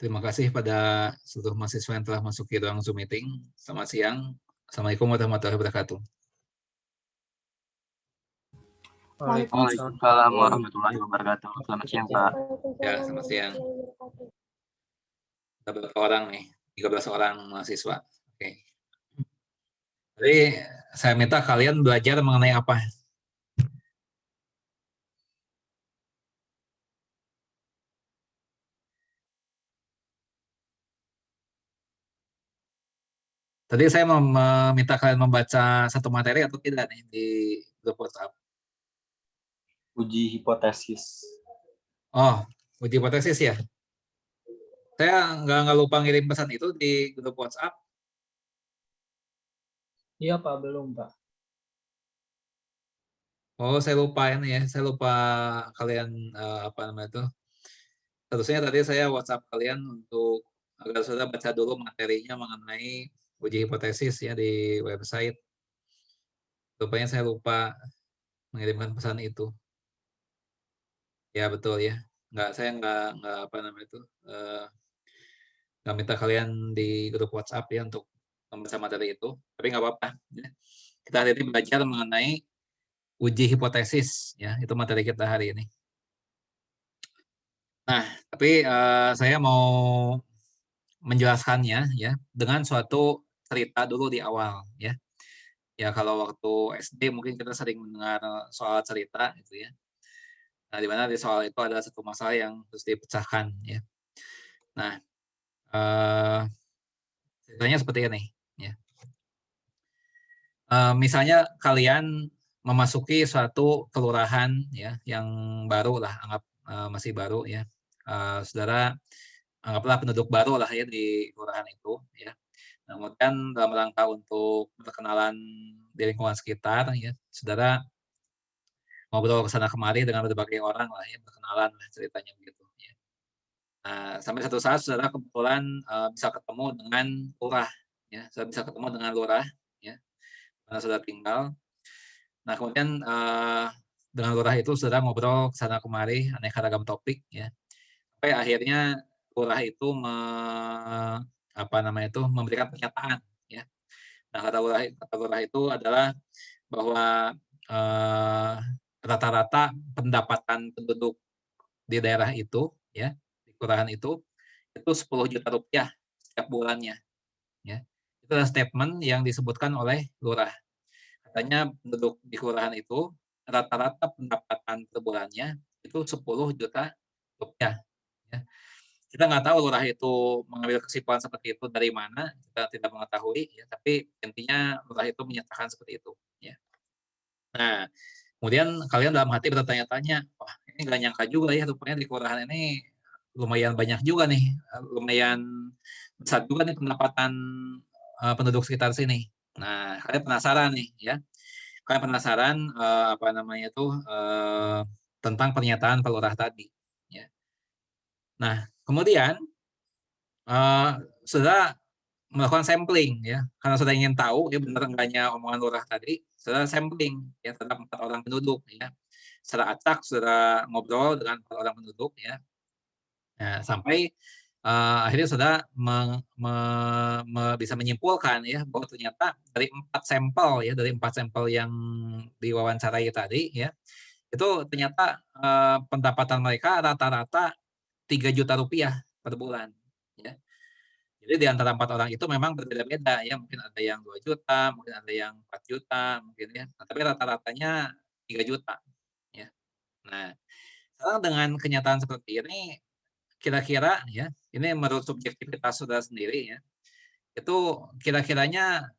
Terima kasih pada seluruh mahasiswa yang telah masuk ke ruang Zoom meeting. Selamat siang. Assalamualaikum warahmatullahi wabarakatuh. Waalaikumsalam warahmatullahi wabarakatuh. Selamat siang, Pak. Ya, selamat siang. Ada berapa orang nih? 13 orang mahasiswa. Oke. Jadi saya minta kalian belajar mengenai apa? Tadi saya meminta kalian membaca satu materi atau tidak nih di grup WhatsApp? Uji hipotesis. Oh, uji hipotesis ya? Saya nggak lupa ngirim pesan itu di grup WhatsApp. Iya Pak, belum Pak. Oh, saya lupa ini ya. Saya lupa kalian apa namanya itu. Terusnya tadi saya WhatsApp kalian untuk agar saudara baca dulu materinya mengenai uji hipotesis ya di website. Rupanya saya lupa mengirimkan pesan itu. Ya betul ya. Saya nggak apa namanya itu nggak minta kalian di grup WhatsApp ya untuk membaca materi itu. Tapi nggak apa-apa. Ya. Kita hari ini belajar mengenai uji hipotesis ya. Itu materi kita hari ini. Nah, tapi saya mau menjelaskannya ya dengan suatu cerita dulu di awal ya. Ya kalau waktu SD mungkin kita sering mendengar soal cerita gitu ya. Nah, di mana di soal itu ada satu masalah yang harus dipecahkan ya. Nah, ceritanya seperti ini ya. Misalnya kalian memasuki suatu kelurahan ya yang baru lah, anggap masih baru ya. Saudara anggaplah penduduk baru lah ya di kelurahan itu ya. Nah, kemudian dalam rangka untuk perkenalan di lingkungan sekitar ya, saudara ngobrol ke sana kemari dengan berbagai orang lah ya, berkenalan lah ceritanya begitu ya. Nah, sampai satu saat saudara kebetulan bisa ketemu dengan lurah ya, saudara bisa ketemu dengan lurah ya, mana saudara tinggal. Nah, kemudian dengan lurah itu saudara ngobrol ke sana kemari aneka ragam topik ya. Sampai akhirnya lurah itu apa namanya itu memberikan pernyataan ya. Nah, kata lurah itu adalah bahwa rata-rata pendapatan penduduk di daerah itu ya, di kelurahan itu 10 juta rupiah setiap bulannya ya. Itu adalah statement yang disebutkan oleh lurah. Katanya penduduk di kelurahan itu rata-rata pendapatan per bulannya itu 10 juta rupiah ya. Kita nggak tahu lurah itu mengambil kesimpulan seperti itu dari mana, kita tidak mengetahui ya, tapi intinya lurah itu menyatakan seperti itu ya. Nah, kemudian kalian dalam hati bertanya-tanya, wah ini nggak nyangka juga ya rupanya di kelurahan ini lumayan banyak juga nih, lumayan besar juga nih pendapatan penduduk sekitar sini. Nah, kalian penasaran nih ya, kalian penasaran apa namanya itu tentang pernyataan Pak Lurah tadi. Ya. Nah, kemudian saudara melakukan sampling ya, karena sudah ingin tahu ya benar enggaknya omongan lurah tadi, saudara sampling ya terhadap 4 orang penduduk ya. Secara acak saudara ngobrol dengan 4 orang penduduk ya. Nah, sampai akhirnya saudara bisa menyimpulkan ya bahwa ternyata dari 4 sampel ya, dari 4 sampel yang diwawancarai tadi ya, itu ternyata pendapatan mereka rata-rata 3 juta rupiah per bulan ya. Jadi di antara 4 orang itu memang berbeda-beda ya, mungkin ada yang 2 juta, mungkin ada yang 4 juta, mungkin ya. Nah, tapi rata-ratanya 3 juta ya. Nah, sekarang dengan kenyataan seperti ini, kira-kira ya, ini menurut subjektivitas saudara sendiri ya, itu kira-kiranya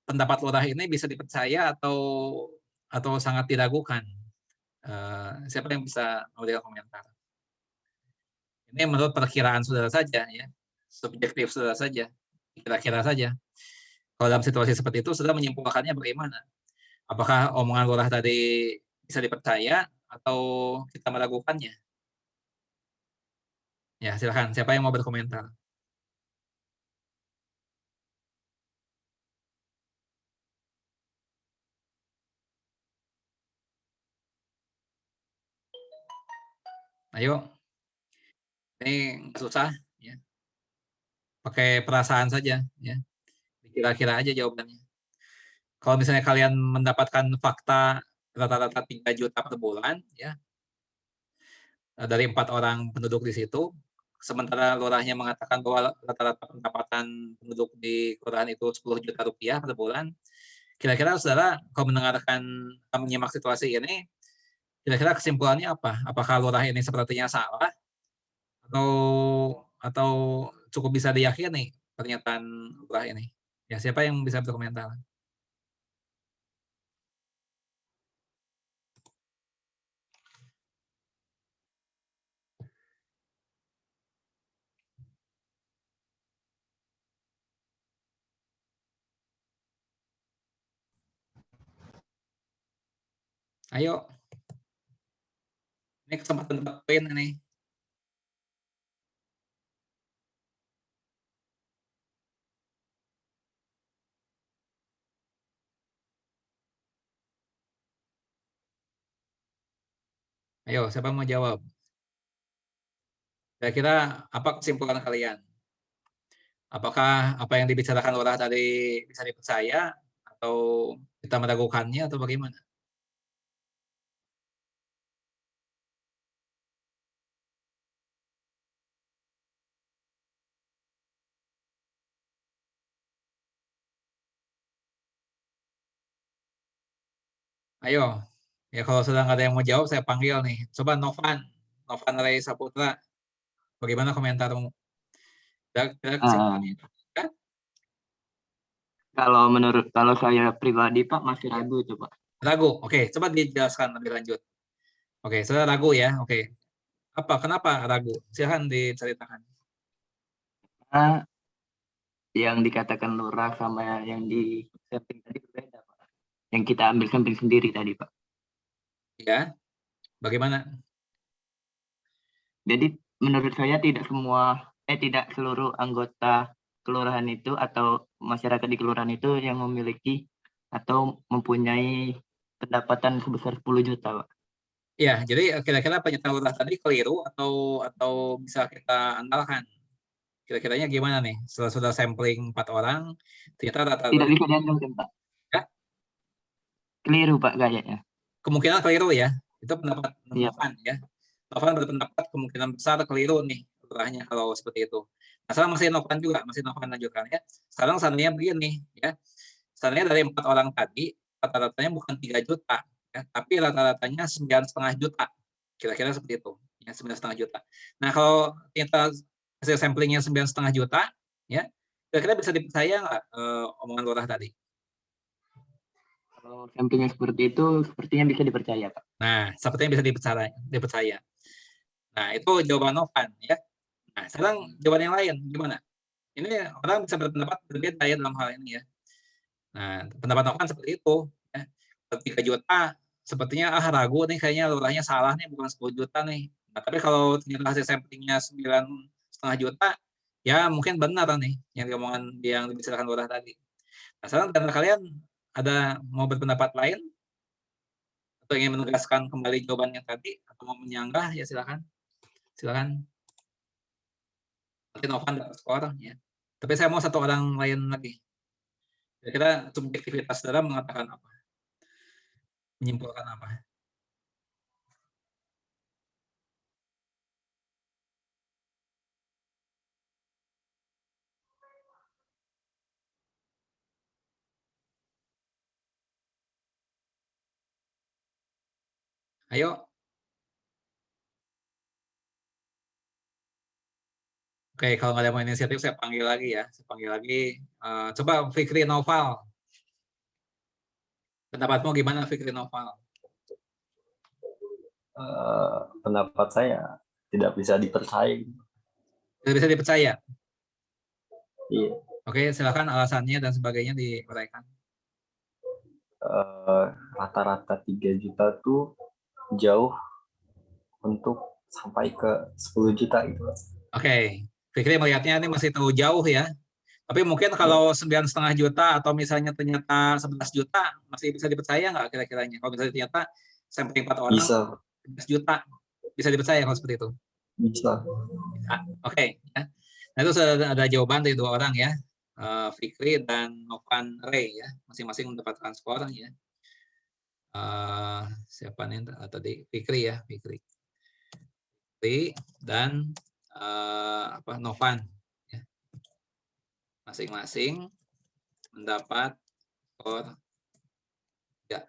pendapat lurah ini bisa dipercaya atau sangat diragukan? Siapa yang bisa memberikan komentar? Ini menurut perkiraan saudara saja ya, subjektif saudara saja, kira-kira saja. Kalau dalam situasi seperti itu, saudara menyimpulkannya bagaimana? Apakah omongan lurah tadi bisa dipercaya atau kita meragukannya? Ya, silakan. Siapa yang mau berkomentar? Ayo. Ini nggak susah. Ya. pakai perasaan saja, ya. Kira-kira aja jawabannya. Kalau misalnya kalian mendapatkan fakta rata-rata 3 juta per bulan, ya, dari 4 orang penduduk di situ, sementara lurahnya mengatakan bahwa rata-rata pendapatan penduduk di kelurahan itu 10 juta rupiah per bulan, kira-kira saudara kalau menyimak situasi ini, kira-kira kesimpulannya apa? Apakah lurah ini sepertinya salah atau atau cukup bisa diyakini pernyataan lurah ini? Ya, siapa yang bisa berkomentar? Ayo, ini kesempatan dapat poin ini. Ayo, siapa mau jawab? Kira-kira apa kesimpulan kalian? Apakah apa yang dibicarakan lurah tadi bisa dipercaya atau kita meragukannya atau bagaimana? Ayo, ya kalau sudah nggak ada yang mau jawab, saya panggil nih. Coba Novan, Novan Ray Saputra, bagaimana komentarmu? Kira-kira Ah, kesimpulannya? Ya? kalau saya pribadi Pak masih ragu itu Pak. Ragu. Oke, coba dijelaskan lebih lanjut. Oke, sudah ragu ya. Oke, kenapa ragu? Silahkan diceritakan. Karena yang dikatakan lurah sama yang di setting tadi berbeda Pak. Yang kita ambil samping sendiri tadi Pak. Ya, bagaimana? Jadi menurut saya tidak seluruh anggota kelurahan itu atau masyarakat di kelurahan itu yang memiliki atau mempunyai pendapatan sebesar 10 juta Pak. Ya, jadi kira-kira pernyataan lurah tadi keliru atau bisa kita andalkan? Kira-kiranya gimana nih? Setelah sudah sampling 4 orang, ternyata Tidak rata-rata bisa diandalkan Pak. ya, Keliru Pak kayaknya. kemungkinan keliru ya. Itu pendapat Iya Pak. Novan ya. Novan berpendapat kemungkinan besar keliru nih lurahnya kalau seperti itu. Nah, sekarang masih Novan lanjutkan ya. Sekarang seandainya begini ya. Seandainya dari 4 orang tadi, rata-ratanya bukan 3 juta, ya, tapi rata-ratanya 9,5 juta. Kira-kira seperti itu, ya 9,5 juta. Nah, kalau ternyata hasil samplingnya 9,5 juta, ya, kira-kira bisa dipercaya nggak omongan lurah tadi? Kalau sampingnya seperti itu, sepertinya bisa dipercaya Pak. Nah, sepertinya bisa dipercaya. Nah, itu jawaban Novan, ya. Nah, sekarang jawaban yang lain gimana? Ini orang bisa berpendapat berbeda ya dalam hal ini ya. Nah, pendapat Novan seperti itu. Ya. 3 juta, sepertinya ragu nih kayaknya lurahnya salah nih, bukan 10 juta nih. Nah, tapi kalau ternyata hasil samplingnya 9,5 juta, ya mungkin benar nih yang diomongan yang dibicarakan lurah tadi. Nah, sekarang di antara kalian ada mau berpendapat lain atau ingin menegaskan kembali jawabannya tadi atau mau menyanggah ya silakan. Silakan. Nanti Novan dapat skor ya. Tapi saya mau satu orang lain lagi. Kira-kira subjektivitas saudara mengatakan apa? Menyimpulkan apa? Ayo. Oke, kalau nggak ada mau inisiatif, saya panggil lagi ya. Saya panggil lagi. Coba Fikri Noval. Pendapatmu gimana Fikri Noval? Pendapat saya tidak bisa dipercaya. Tidak bisa dipercaya. Iya. Oke, silakan alasannya dan sebagainya diuraikan. Rata-rata 3 juta tuh jauh untuk sampai ke 10 juta gitu. Oke, Fikri melihatnya ini masih terlalu jauh ya. Tapi mungkin Ya, kalau 9,5 juta atau misalnya ternyata 11 juta, masih bisa dipercaya nggak kira-kiranya? Kalau misalnya ternyata sampling 4 orang, bisa, 11 juta, bisa dipercaya kalau seperti itu? bisa. Bisa. Oke, ya. Nah, itu sudah ada jawaban dari 2 orang ya. Fikri dan Novan Ray ya, masing-masing mendapatkan skor ya. Siapa nih tadi? Fikri ya, Fikri dan Novan ya. Masing-masing mendapat skor 3.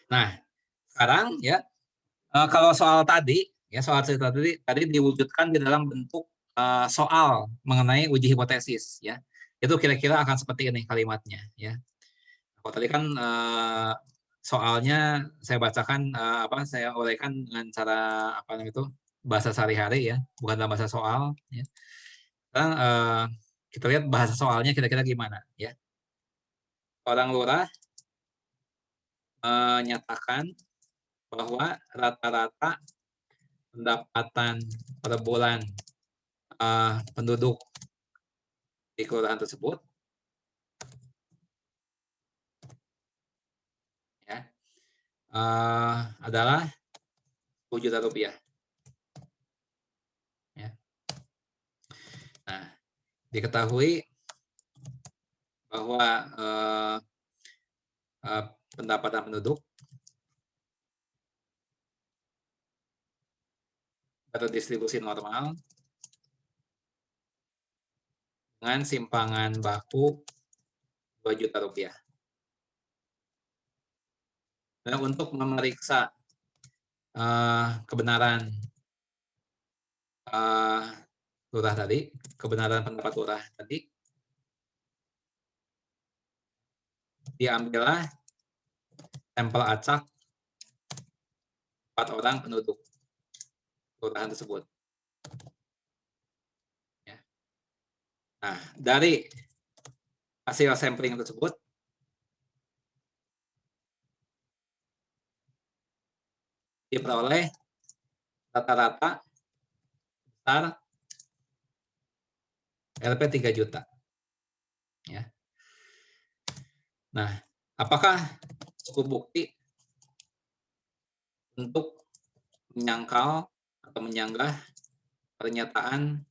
Nah, sekarang ya kalau soal tadi ya, soal cerita tadi diwujudkan di dalam bentuk soal mengenai uji hipotesis ya. Itu kira-kira akan seperti ini kalimatnya ya. Kalau tadi kan soalnya saya bacakan saya uraikan dengan cara itu bahasa sehari-hari ya, bukan dalam bahasa soal ya. Sekarang kita lihat bahasa soalnya kira-kira gimana ya. Seorang lurah menyatakan bahwa rata-rata pendapatan per bulan penduduk di kelurahan tersebut ya adalah Rp10 juta ya. Nah, diketahui bahwa pendapatan penduduk berdistribusi normal dengan simpangan baku Rp2 juta. Nah, untuk memeriksa kebenaran lurah tadi, kebenaran pendapat lurah tadi, diambillah sampel acak 4 orang penduduk kelurahan tersebut. Ya. Nah, dari hasil sampling tersebut diperoleh rata-rata besar LP 3 juta. Ya. Nah, apakah cukup bukti untuk menyangkal atau menyanggah pernyataan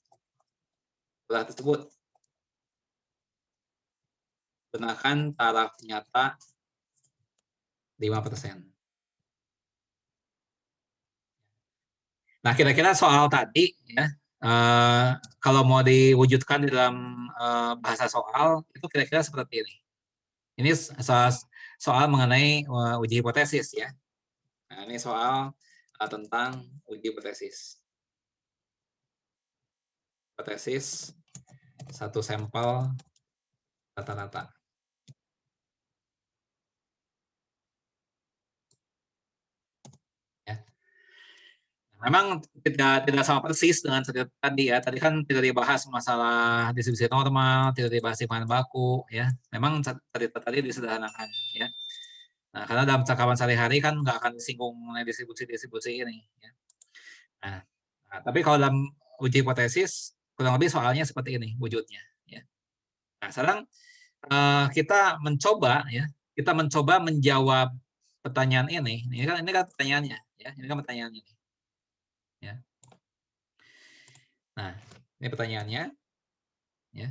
lurah tersebut? Gunakan taraf nyata 5%. Nah, kira-kira soal tadi ya, kalau mau diwujudkan di dalam bahasa soal itu kira-kira seperti ini. Ini soal mengenai uji hipotesis ya. Nah, ini soal tentang uji hipotesis. Hipotesis satu sampel rata-rata. Ya. Memang tidak sama persis dengan tadi ya. Tadi kan tidak dibahas masalah distribusi normal, tidak dibahas simpangan baku ya. Memang tadi disederhanakan ya. Nah, karena dalam cakapan sehari-hari kan nggak akan disinggung mengenai distribusi ini ya. Nah, tapi kalau dalam uji hipotesis kurang lebih soalnya seperti ini wujudnya ya. Nah, sekarang kita mencoba menjawab pertanyaan ini. Ini kan pertanyaannya ya. Ini kan pertanyaannya ya. Nah, ini pertanyaannya ya.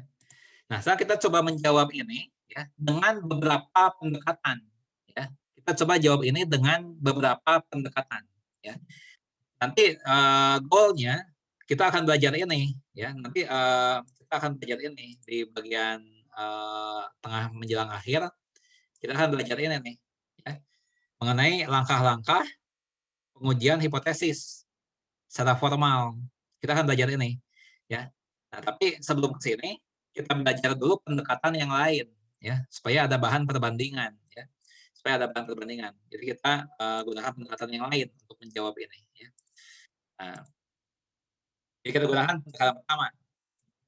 Nah, sekarang kita coba menjawab ini ya dengan beberapa pendekatan ya. Kita coba jawab ini dengan beberapa pendekatan ya. Nanti goalnya kita akan belajar ini ya. Nanti kita akan belajar ini di bagian tengah menjelang akhir. Kita akan belajar ini nih ya, mengenai langkah-langkah pengujian hipotesis secara formal. Kita akan belajar ini ya. Nah, tapi sebelum ke sini kita belajar dulu pendekatan yang lain ya, supaya ada bahan perbandingan ya. Supaya ada bahan perbandingan. Jadi kita gunakan pendekatan yang lain untuk menjawab ini ya. Nah, jadi kita gunakan pendekatan pertama.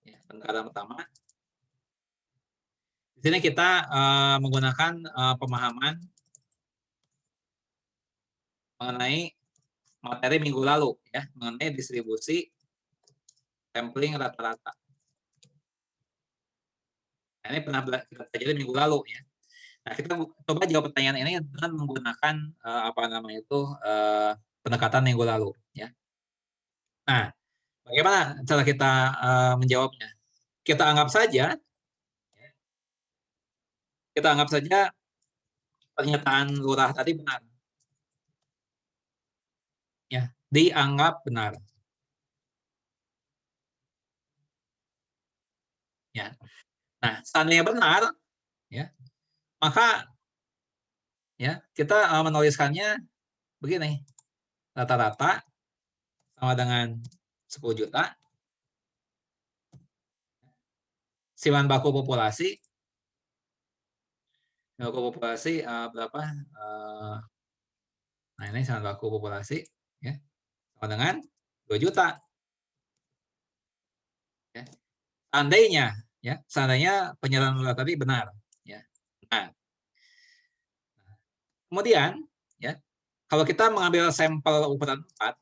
Ya, pendekatan pertama. Di sini kita menggunakan pemahaman mengenai materi minggu lalu ya, mengenai distribusi sampling rata-rata. Nah, ini pernah kita pelajari minggu lalu ya. Nah, kita coba jawab pertanyaan ini dengan menggunakan pendekatan minggu lalu ya. Nah, bagaimana cara kita menjawabnya? Kita anggap saja pernyataan lurah tadi benar. Ya, dianggap benar. Ya. Nah, seandainya benar, ya, maka ya kita menuliskannya begini. Rata-rata sama dengan 10 juta. Siman baku populasi berapa? Nah, ini siman baku populasi ya, sama dengan 2 juta. Ya. Seandainya pernyataan lurah tadi benar. Ya. Nah, kemudian ya, kalau kita mengambil sampel ukuran 4,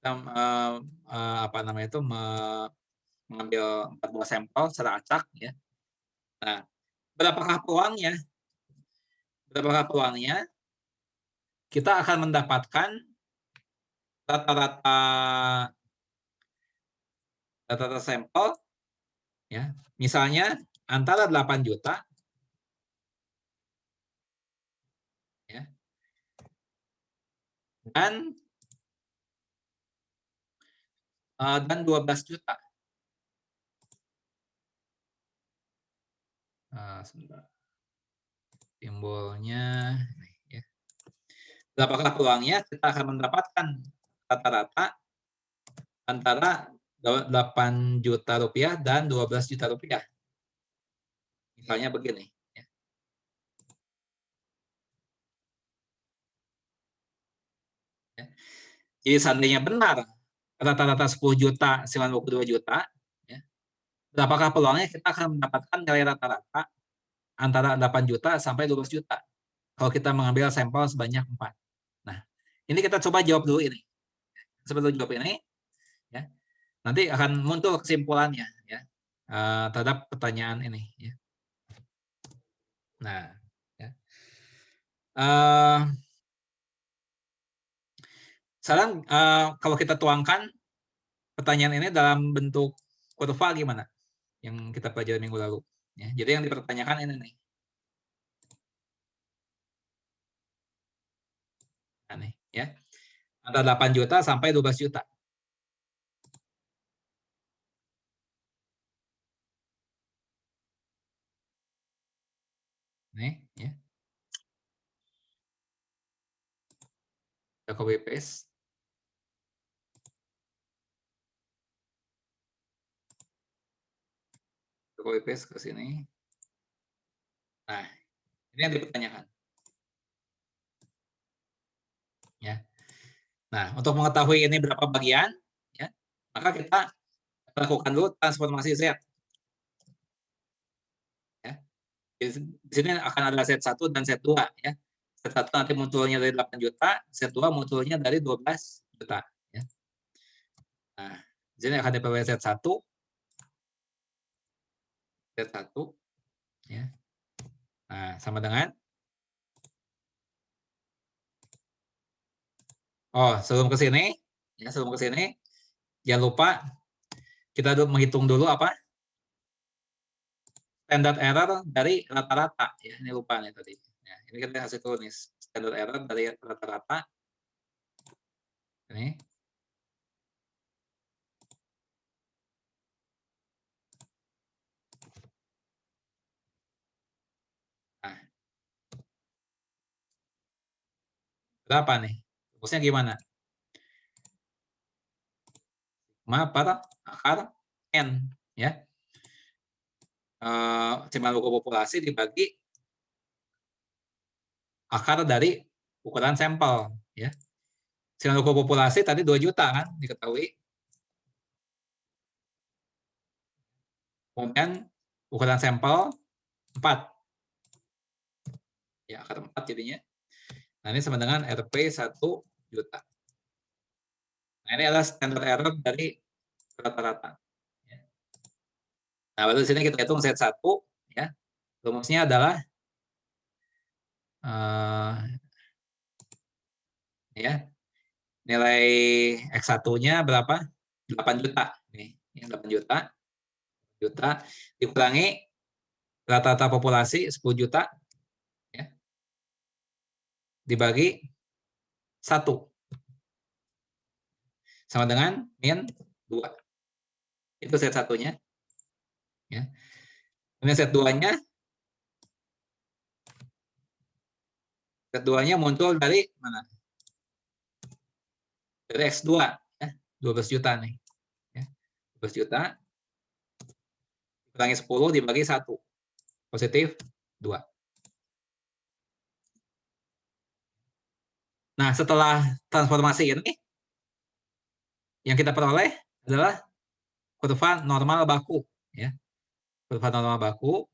kita apa namanya itu mengambil 4 buah sampel secara acak ya. Nah, berapakah peluangnya? Kita akan mendapatkan rata-rata sampel ya. Misalnya antara 8 juta ya, dan 12 juta. Sebentar. Simbolnya ya. Berapakah peluangnya? Kita akan mendapatkan rata-rata antara 8 juta rupiah dan 12 juta rupiah. Misalnya begini. Ya. Ya. Jadi seandainya benar rata-rata 10 juta, 92 juta, ya, berapakah peluangnya kita akan mendapatkan nilai rata-rata antara 8 juta sampai 12 juta kalau kita mengambil sampel sebanyak 4. Nah, ini kita coba jawab dulu ini. Sebelum jawab ini, ya, nanti akan muncul kesimpulannya ya, terhadap pertanyaan ini. Ya. Nah, ya. Sekarang kalau kita tuangkan pertanyaan ini dalam bentuk kurva gimana? Yang kita pelajari minggu lalu. Ya, jadi yang dipertanyakan ini nih. Nah, nih, ya. Antara 8 juta sampai 12 juta. Nih, ya. Kita copy paste. Copy paste ke sini. Nah, ini yang dipertanyakan. Ya. Nah, untuk mengetahui ini berapa bagian, ya, maka kita lakukan dulu transformasi Z. Ya. Di sini akan ada Z1 dan Z2. Ya. Z1 nanti munculnya dari 8 juta, Z2 munculnya dari 12 juta. Ya. Nah, di sini akan diperoleh Z1, ya. Nah, sama dengan, sebelum ke sini, jangan lupa kita menghitung dulu apa standard error dari rata-rata. Ya, ini lupa nih tadi. Ya, ini kita kasih tulis standard error dari rata-rata. Ini. Nah, berapa nih? Rumusnya gimana? Per akar N. Ya. Simbol populasi dibagi akar dari ukuran sampel. Ya. Simbol populasi tadi 2 juta kan, diketahui. Kemudian ukuran sampel 4. Ya, akar 4 jadinya. Nah, ini sama dengan RP 1 juta. Nah, ini adalah standard error dari rata-rata. Nah, baru di sini kita hitung Z1, ya. Rumusnya adalah ya, nilai X1-nya berapa? 8 juta. Nih, 8 juta dikurangi rata-rata populasi 10 juta ya, dibagi 1 sama dengan min 2. Itu set 1-nya. Ya. Kemudian set 2-nya. Set 2-nya muncul dari mana? Dari X2 ya, 12 juta nih. Ya. 12 juta kurangi 10 dibagi 1. Positif 2. Nah, setelah transformasi ini, yang kita peroleh adalah kurva normal baku. Ya. Kurva normal baku.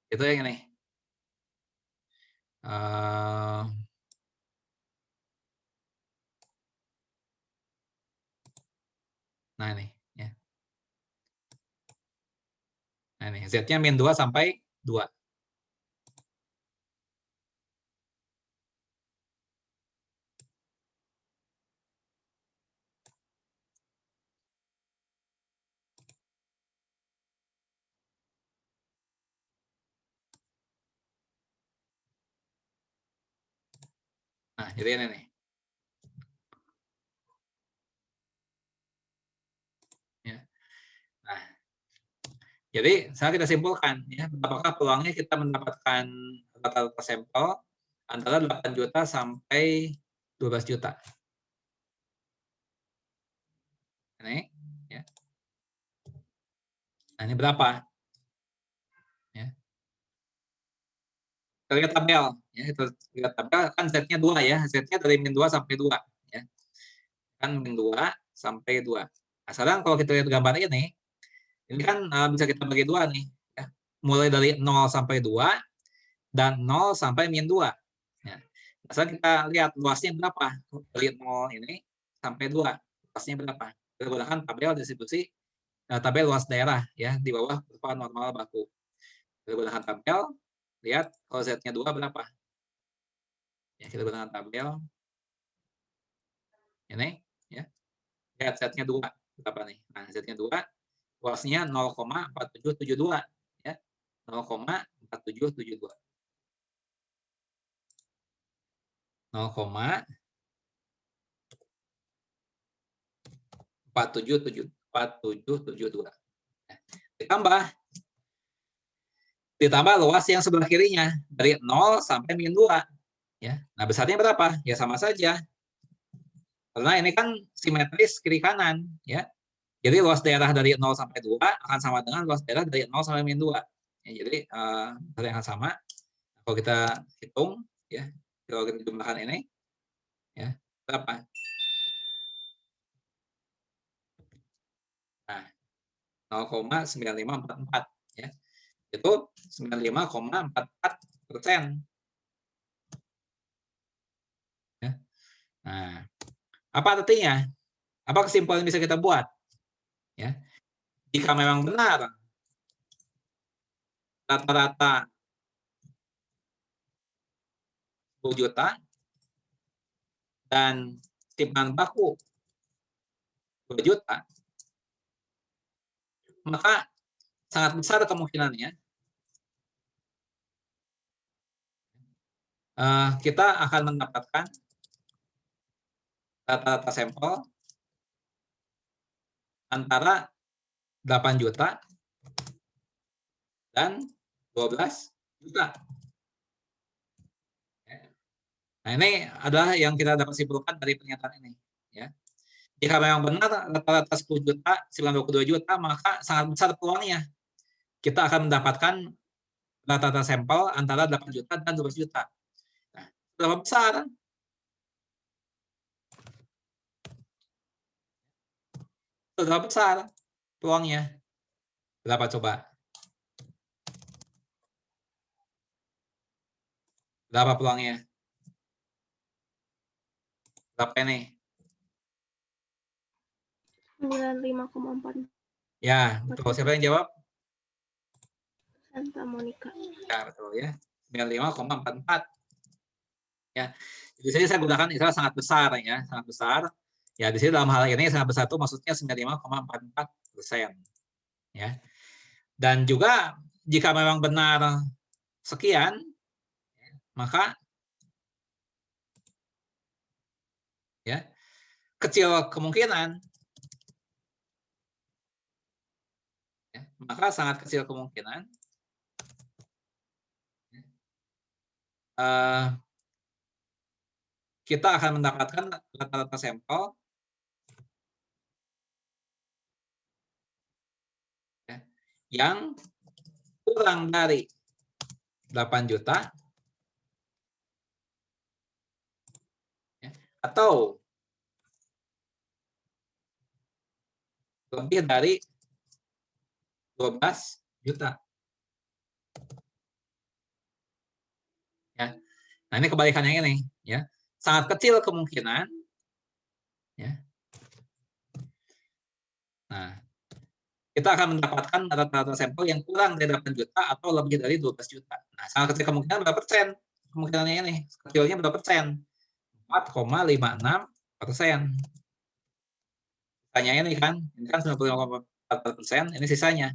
Itu yang ini. Nah, ini. Ya. Nah, ini. Z-nya min 2 sampai 2. Nah, jadi ini nih. Ya. Nah, jadi sekarang kita simpulkan ya, apakah peluangnya kita mendapatkan rata-rata sampel antara 8 juta sampai 12 juta. Ini ya. Nah, ini berapa? Ya. Kita lihat tabel ya, itu lihat tabel kan Z-nya 2 ya. Z-nya dari min 2 sampai 2 ya. Kan min 2 sampai 2. Nah, sekarang kalau kita lihat gambar ini kan bisa kita bagi 2 nih ya. Mulai dari 0 sampai 2 dan 0 sampai min 2. Ya. Nah, sekarang kita lihat luasnya berapa dari 0 ini sampai 2. Luasnya berapa? Kita gunakan tabel distribusi tabel luas daerah ya di bawah kurva normal baku. Kita gunakan tabel, lihat kalau Z-nya 2 berapa. Ya, kita gunakan tabel ini ya. Lihat Z-nya 2 berapa nih? Nah, Z-nya 2 luasnya 0,4772 ya. 0,4772. 0,4772. Ditambah luas yang sebelah kirinya dari 0 sampai min 2 ya. Nah, besarnya berapa? Ya sama saja. Karena ini kan simetris kiri kanan ya. Jadi luas daerah dari 0 sampai 2 akan sama dengan luas daerah dari 0 sampai min 2. Ya, jadi besar yang sama. Kalau kita hitung ya, kalau kita jumlahkan ini ya, berapa? Nah, 0,9544 ya. Itu 95,44%. Ya. Nah, apa artinya? Apa kesimpulan yang bisa kita buat? Ya. Jika memang benar rata-rata 10 juta dan timbangan baku 2 juta, maka sangat besar kemungkinannya kita akan mendapatkan rata-rata sampel antara 8 juta dan 12 juta. Nah, ini adalah yang kita dapat simpulkan dari pernyataan ini. Ya. Jika memang benar rata-rata 10 juta, 92 juta, maka sangat besar peluangnya kita akan mendapatkan rata-rata sampel antara 8 juta dan 12 juta. Nah, berapa besar? Berapa besar peluangnya? Berapa coba? Berapa peluangnya? Berapa ini? 95,4. Ya, betul. Siapa yang jawab? Santa Monica. Ya, betul ya. 95,44. Ya, di sini saya gunakan istilah sangat besar ya, sangat besar. Ya, di sini dalam hal ini sangat besar itu maksudnya 95,44%. Ya. Dan juga jika memang benar sekian, maka ya kecil kemungkinan, ya, maka sangat kecil kemungkinan kita akan mendapatkan rata-rata sampel ya, yang kurang dari 8 juta ya, atau lebih dari 12 juta. Ya. Nah, ini kebalikannya ini ya. Sangat kecil kemungkinan ya. Nah, kita akan mendapatkan rata-rata sampel yang kurang dari 8 juta atau lebih dari 12 juta. Nah, sangat kecil kemungkinan berapa persen? Kemungkinannya ini, kecilnya berapa persen? 4,56%. Sisanya ini kan 95,4%, ini sisanya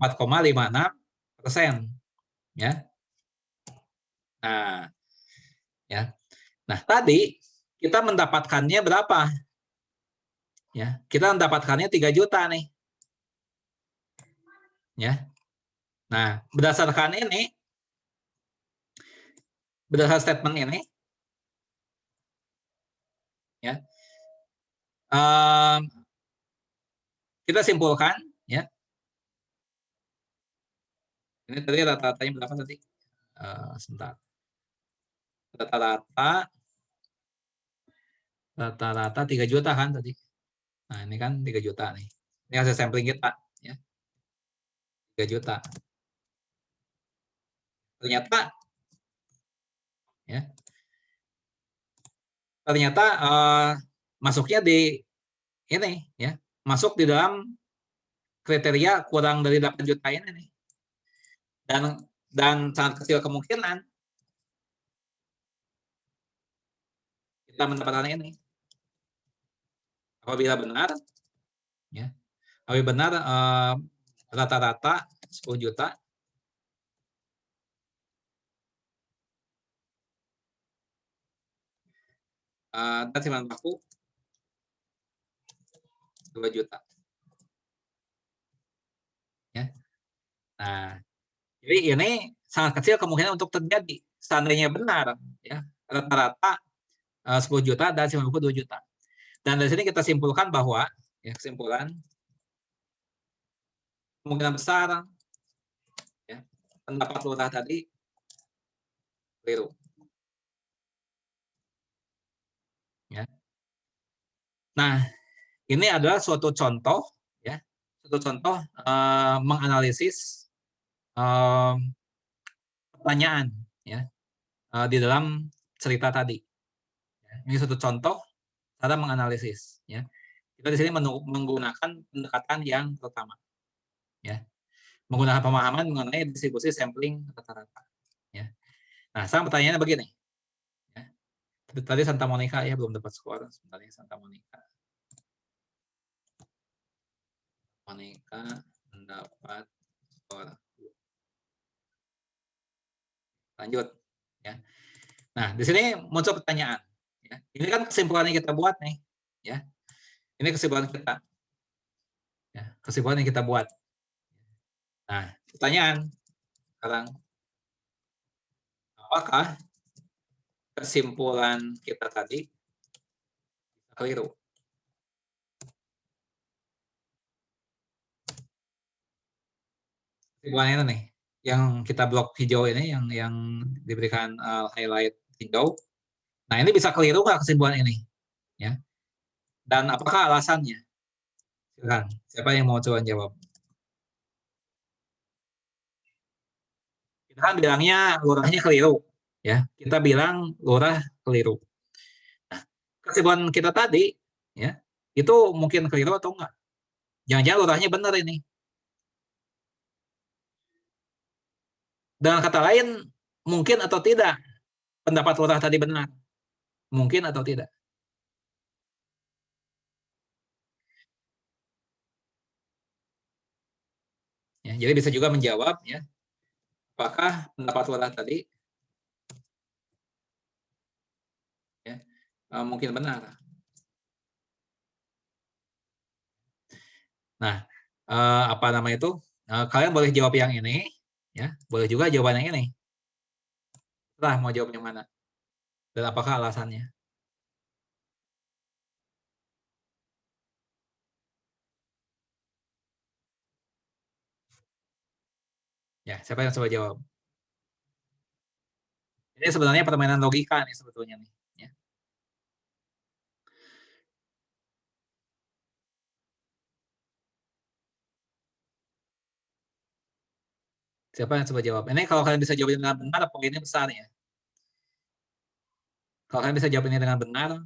4,56%. Ya. Nah, ya. Nah, tadi kita mendapatkannya berapa? Ya, kita mendapatkannya 3 juta nih. Ya. Nah, berdasarkan statement ini, ya, kita simpulkan, ya. Ini tadi rata-ratanya berapa tadi? Sebentar. Rata-rata 3 juta kan tadi. Nah, ini kan 3 juta nih. Ini hasil sampling kita, ya. 3 juta. Ternyata masuknya di ini ya, masuk di dalam kriteria kurang dari 8 juta ini nih. Dan sangat kecil kemungkinan kita mendapatkan ini. Apabila benar ya. Apabila benar rata-rata 10 juta dan simpanan baku 2 juta. Ya. Nah, jadi ini sangat kecil kemungkinan untuk terjadi. Seandainya benar, ya, rata-rata 10 juta dan simpanan baku 2 juta. Dan dari sini kita simpulkan bahwa, ya, kesimpulan kemungkinan besar, ya, pendapat lurah tadi keliru. Ya. Nah, ini adalah suatu contoh, ya, suatu contoh menganalisis pertanyaan, ya, di dalam cerita tadi. Ini suatu contoh cara menganalisis, ya. Kita di sini menggunakan pendekatan yang pertama, ya, menggunakan pemahaman mengenai distribusi sampling rata-rata. Ya. Nah, sekarang pertanyaannya begini. Ya. Tadi Santa Monica ya belum dapat skor, sebenarnya Santa Monica. Monica mendapat skor. Lanjut. Ya. Nah, di sini muncul pertanyaan. Ya. Ini kan kesimpulan yang kita buat nih. Ya. Ini kesimpulan kita. Ya, kesimpulan yang kita buat. Nah, pertanyaan sekarang, apakah kesimpulan kita tadi keliru? Kesimpulannya ini nih, yang kita blok hijau ini, yang diberikan highlight hijau. Nah, ini bisa keliru nggak kesimpulan ini? Ya. Dan apakah alasannya? Silakan, siapa yang mau coba jawab? Kita kan bilangnya lurahnya keliru, ya. Kita bilang lurah keliru. Nah, kesimpulan kita tadi, ya, itu mungkin keliru atau enggak? Jangan-jangan lurahnya benar ini. Dengan kata lain, mungkin atau tidak pendapat lurah tadi benar? Mungkin atau tidak? Ya, jadi bisa juga menjawab ya, apakah pendapat lurah tadi ya, mungkin benar. Nah, apa nama itu? Kalian boleh jawab yang ini, ya, boleh juga jawaban yang ini. Lah, mau jawab yang mana? Dan apakah alasannya? Ya, siapa yang coba jawab? Ini sebenarnya permainan logika nih sebetulnya nih. Ya. Siapa yang coba jawab? Ini kalau kalian bisa jawab dengan benar, poinnya besar ya. Kalau kalian bisa jawab ini dengan benar,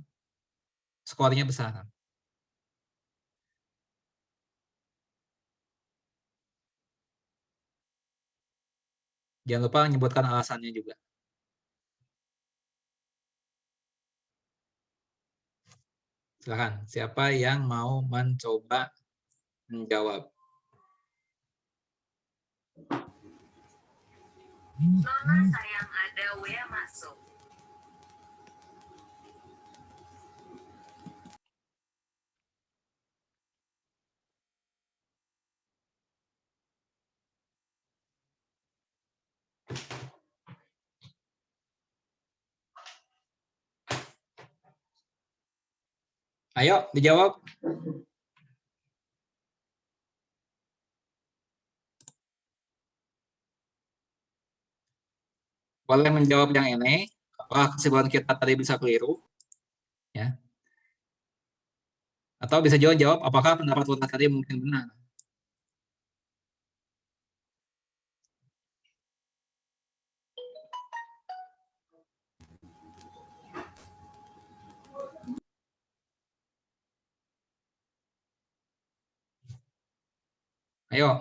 skornya besar. Jangan lupa menyebutkan alasannya juga. Silakan, siapa yang mau mencoba menjawab? Nona sayang ada Wea masuk. Ayo, dijawab. Boleh menjawab yang ini. Apakah kesimpulan kita tadi bisa keliru? Ya. Atau bisa juga jawab, apakah pendapat kita tadi mungkin benar? Ayo.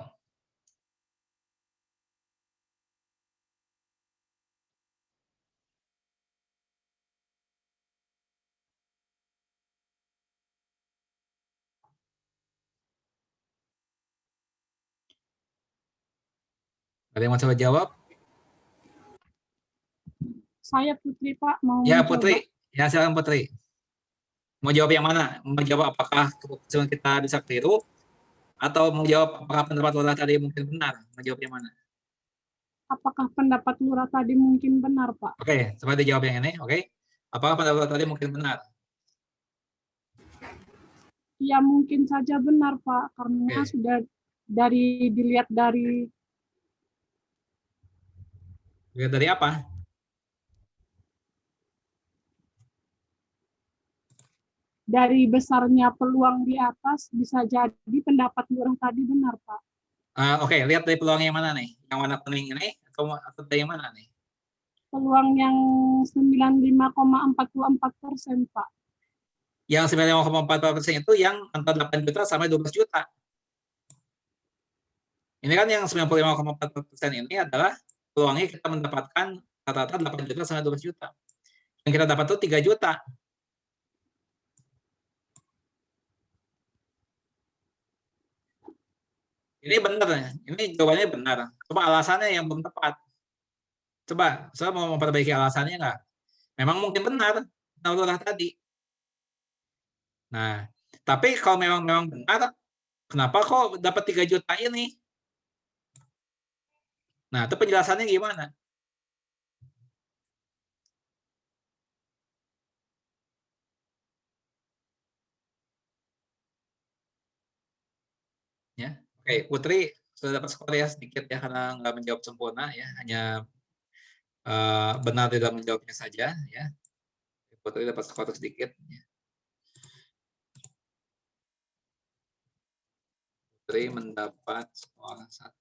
Ada yang mau coba jawab? Saya Putri Pak mau Ya, mencoba. Putri. Ya, silakan Putri. Mau jawab yang mana? Mau jawab apakah kesimpulan kita bisa keliru? Atau mau jawab apakah pendapat lurah tadi mungkin benar? Mau jawab yang mana? Apakah pendapat lurah tadi mungkin benar Pak? Oke, coba dijawab yang ini. Oke. Apakah pendapat lurah tadi mungkin benar? Ya mungkin saja benar Pak, karena Oke. sudah dilihat Lihat dari apa? dari besarnya peluang di atas, bisa jadi pendapat lurah tadi benar Pak. Oke, lihat dari peluang yang mana nih? Yang warna kuning ini atau dari yang mana nih? Peluang yang 95,44% Pak. Yang 95,44% itu yang antara 8 juta sampai 12 juta. Ini kan yang 95,44% ini adalah peluangnya kita mendapatkan rata-rata 8 juta sampai 12 juta. Yang kita dapat itu 3 juta. Ini benar ya. Ini jawabannya benar. Coba alasannya yang belum tepat. Coba, saya mau memperbaiki alasannya nggak? Memang mungkin benar, Naudullah tadi. Nah, tapi kalau memang benar, kenapa kok dapat 3 juta ini? Nah, itu penjelasannya gimana? Ya, oke, Putri sudah dapat skor ya sedikit ya karena nggak menjawab sempurna ya, hanya benar tidak menjawabnya saja ya. Putri dapat skor sedikit. Ya. Putri mendapat skor 1.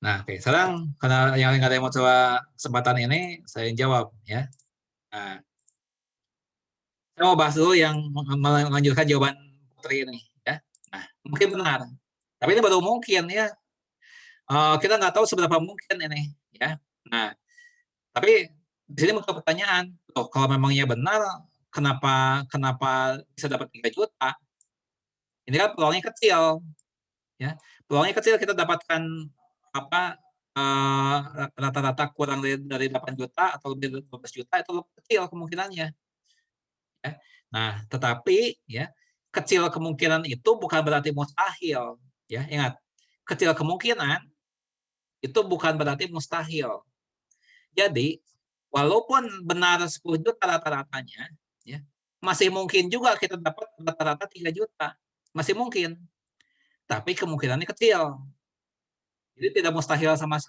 Nah, oke, sekarang karena yang nggak ada yang mau coba kesempatan ini, saya jawab ya. Nah, saya mau bahas dulu yang melanjutkan jawaban Putri ini ya. Nah, mungkin benar, tapi ini baru mungkin ya. Kita nggak tahu seberapa mungkin ini ya. Nah, Tapi di sini muncul pertanyaan, loh, kalau memangnya benar, kenapa bisa dapat 3 juta? Ini kan peluangnya kecil, ya. Peluangnya kecil kita dapatkan apa rata-rata kurang dari 8 juta atau lebih dari 12 juta itu lebih kecil kemungkinannya. Ya. Nah, tetapi ya kecil kemungkinan itu bukan berarti mustahil. Ya, ingat, kecil kemungkinan itu bukan berarti mustahil. Jadi, walaupun benar 10 juta rata-ratanya, ya, masih mungkin juga kita dapat rata-rata 3 juta. Masih mungkin. Tapi kemungkinannya kecil. Jadi tidak mustahil sama sekali.